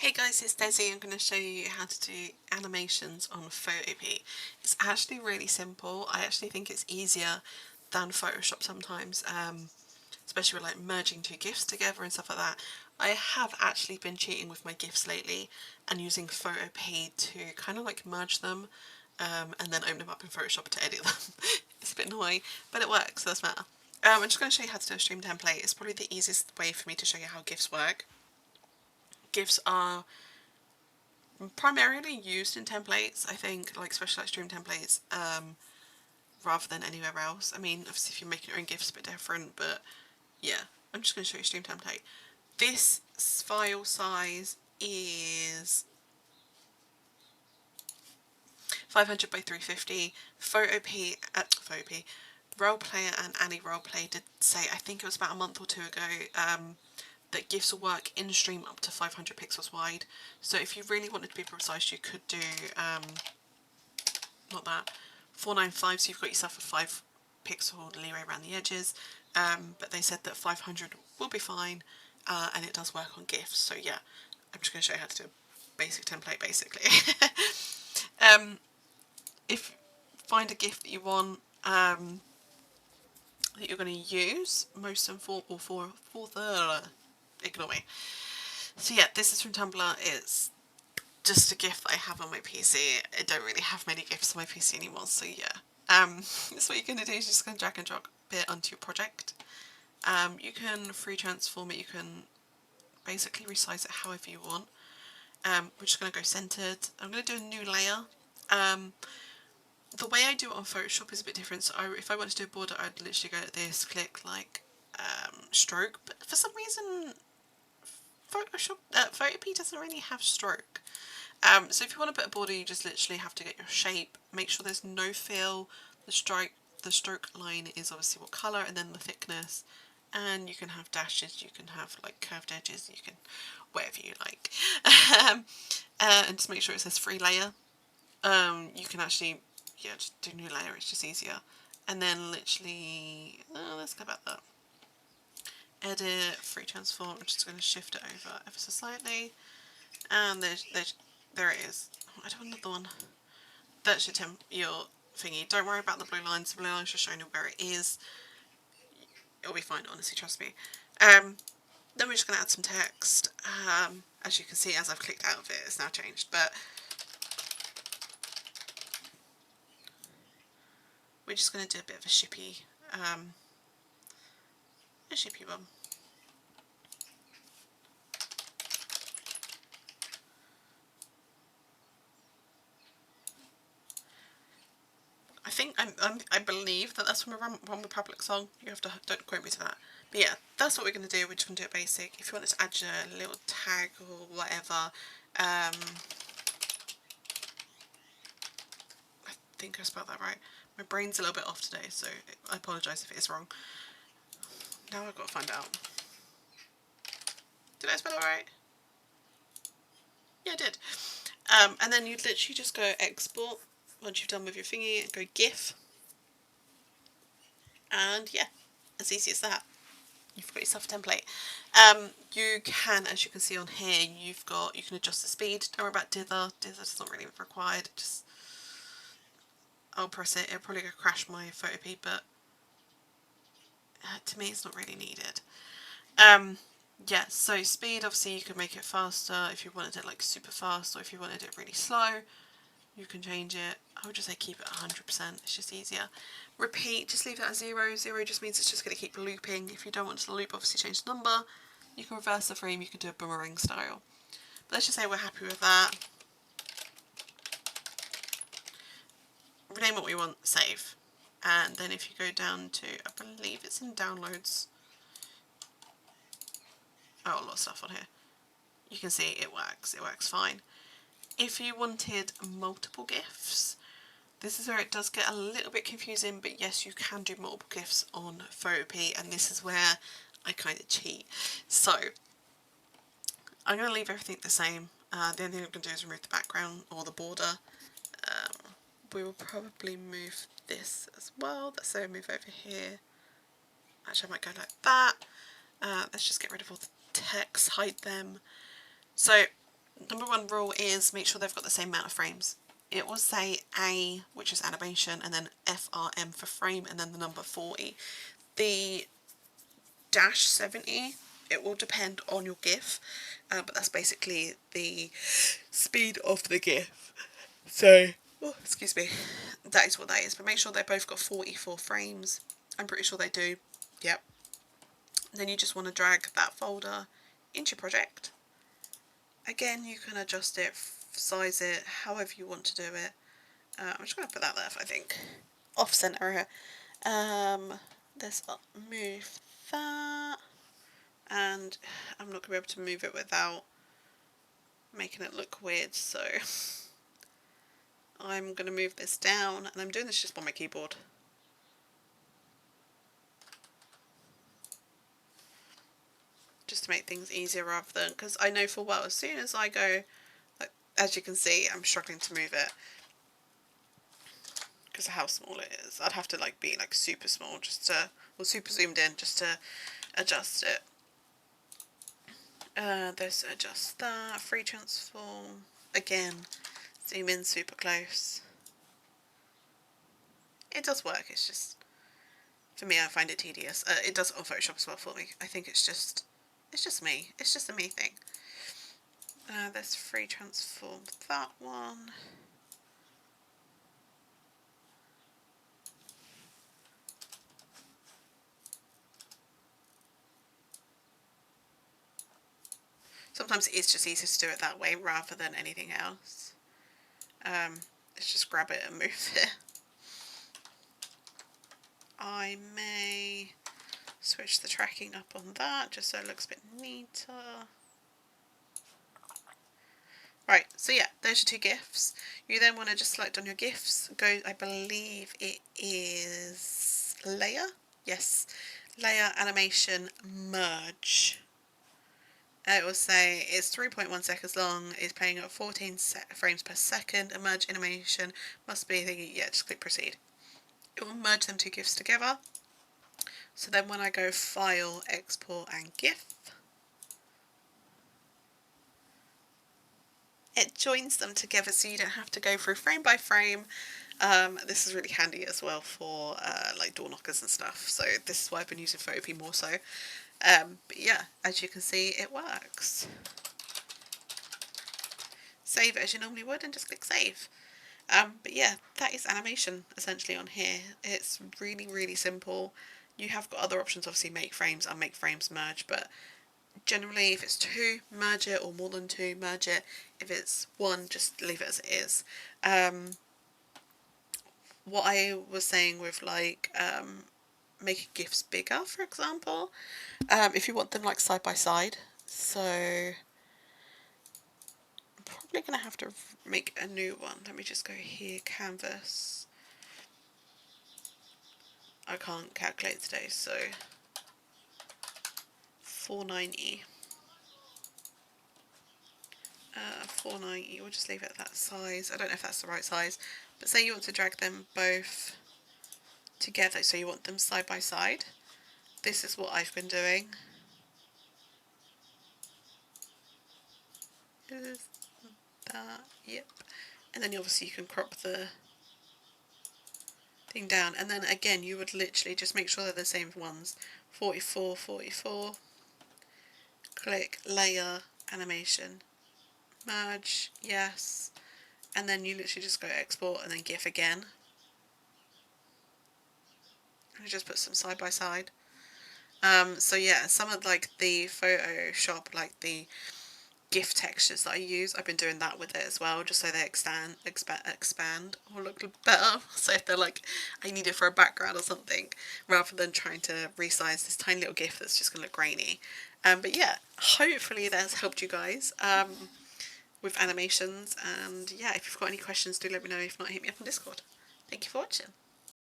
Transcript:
Hey guys, it's Desi. I'm going to show you how to do animations on Photopea. It's actually really simple. I actually think it's easier than Photoshop sometimes, especially with like merging two GIFs together and stuff like that. I have actually been cheating with my GIFs lately and using Photopea to kind of like merge them and then open them up in Photoshop to edit them. It's a bit annoying, but it works, so it doesn't matter. I'm just going to show you how to do a stream template. It's probably the easiest way for me to show you how GIFs work. GIFs are primarily used in templates, I think, like especially like stream templates, rather than anywhere else. I mean, obviously if you're making your own GIFs, a bit different, but yeah, I'm just going to show you stream template. This file size is 500 by 350. Photopea, Roleplayer and Annie Roleplay did say, I think it was about a month or two ago, that GIFs will work in stream up to 500 pixels wide. So if you really wanted to be precise, you could do, not that, 495, so you've got yourself a 5 pixel leeway around the edges. But they said that 500 will be fine, and it does work on GIFs. So yeah, I'm just going to show you how to do a basic template basically. If find a GIF that you want, that you're going to use, most and ignore me. So yeah, this is from Tumblr. It's just a GIF that I have on my PC. I don't really have many GIFs on my PC anymore, so yeah. So what you're going to do is just going to drag and drop it onto your project. You can free transform it, you can basically resize it however you want. We're just going to go centered. I'm going to do a new layer. The way I do it on Photoshop is a bit different. So if I want to do a border, I'd literally go like this, click like stroke. But for some reason, Photopea doesn't really have stroke. So if you want to put a border, you just literally have to get your shape. Make sure there's no fill. The stroke line is obviously what colour, and then the thickness. And you can have dashes. You can have like curved edges. You can whatever you like. And just make sure it says free layer. You can actually just do new layer. It's just easier. And then literally, let's go about that. Edit, free transform. I'm just going to shift it over ever so slightly. And there it is. Oh, I don't want another one. That should your thingy. Don't worry about the blue lines. The blue lines just showing you where it is. It'll be fine, honestly, trust me. Then we're just going to add some text. As you can see, as I've clicked out of it, it's now changed. But we're just going to do a bit of a shippy one. I believe that that's from a One Republic song. You have to, don't quote me to that. But yeah, that's what we're going to do. We're just going to do it basic. If you want to add your little tag or whatever, I think I spelled that right. My brain's a little bit off today, so I apologise if it is wrong. Now I've got to find out. Did I spell it right? Yeah, I did. And then you'd literally just go export once you've done with your thingy and go GIF. And yeah, as easy as that. You've got yourself a template. You can, as you can see on here, you can adjust the speed. Don't worry about dither. Dither's not really required. Just I'll press it. It'll probably crash my Photopea, but to me it's not really needed. Yeah, so speed, obviously you can make it faster if you wanted it like super fast, or if you wanted it really slow, you can change it. I would just say keep it 100%, it's just easier. Repeat, just leave that at 0. 0 just means it's just going to keep looping. If you don't want to loop, obviously change the number. You can reverse the frame, you can do a boomerang style. But let's just say we're happy with that. Rename what we want, save. And then if you go down to, I believe it's in downloads. Oh, a lot of stuff on here. You can see it works fine. If you wanted multiple GIFs, this is where it does get a little bit confusing, but yes, you can do multiple GIFs on Photopea, and this is where I kind of cheat. So, I'm going to leave everything the same. The only thing I'm going to do is remove the background or the border. We will probably move this as well. So move over here. Actually, I might go like that. Let's just get rid of all the text, hide them. So Number one rule is make sure they've got the same amount of frames. It will say A, which is animation, and then FRM for frame, and then the number 40. The -70, it will depend on your GIF, but that's basically the speed of the GIF. So, oh, excuse me, that is what that is. But make sure they both got 44 frames. I'm pretty sure they do. Yep. Then you just want to drag that folder into your project. Again, you can adjust it, size it, however you want to do it. I'm just going to put that there, I think. Off center here. Let's move that. And I'm not going to be able to move it without making it look weird, so I'm going to move this down, and I'm doing this just on my keyboard. Just to make things easier rather than, because I know full well as soon as I go, like, as you can see, I'm struggling to move it because of how small it is. I'd have to like be like super small just to, or super zoomed in just to adjust it. Let's adjust that, free transform, again, zoom in super close. It does work, it's just, for me I find it tedious. It does it on Photoshop as well for me. I think it's just me, it's just a me thing. Let's free transform that one. Sometimes it's just easier to do it that way rather than anything else. Let's just grab it and move it. I may switch the tracking up on that just so it looks a bit neater. Right, so yeah, there's your two GIFs. You then want to just select on your GIFs, go, I believe it is layer? Yes, layer, animation, merge. It will say it's 3.1 seconds long, is playing at 14 frames per second, a merge animation must be thingy, yeah, just click proceed. It will merge them two GIFs together. So then when I go File, Export and GIF, it joins them together so you don't have to go through frame by frame. This is really handy as well for like door knockers and stuff, so this is why I've been using Photopea more so. But yeah, as you can see, it works. Save it as you normally would and just click save. But yeah, that is animation essentially on here. It's really, really simple. You have got other options, obviously make frames and make frames merge, but generally if it's two, merge it, or more than two, merge it. If it's one, just leave it as it is. What I was saying with like making GIFs bigger, for example, if you want them like side by side, so I'm probably going to have to make a new one. Let me just go here, canvas. I can't calculate today, so 490. 490, we'll just leave it at that size. I don't know if that's the right size, but say you want to drag them both together, so you want them side by side. This is what I've been doing. Is that, yep. And then obviously you can crop the thing down, and then again you would literally just make sure they're the same ones. 44, 44, click layer, animation, merge, yes, and then you literally just go export and then GIF again. And just put some side by side. So yeah, some of like the Photoshop, like the GIF textures that I use, I've been doing that with it as well, just so they expand or look better. So if they're like, I need it for a background or something, rather than trying to resize this tiny little GIF that's just going to look grainy. But yeah, hopefully that's helped you guys with animations. And yeah, if you've got any questions, do let me know. If not, hit me up on Discord. Thank you for watching.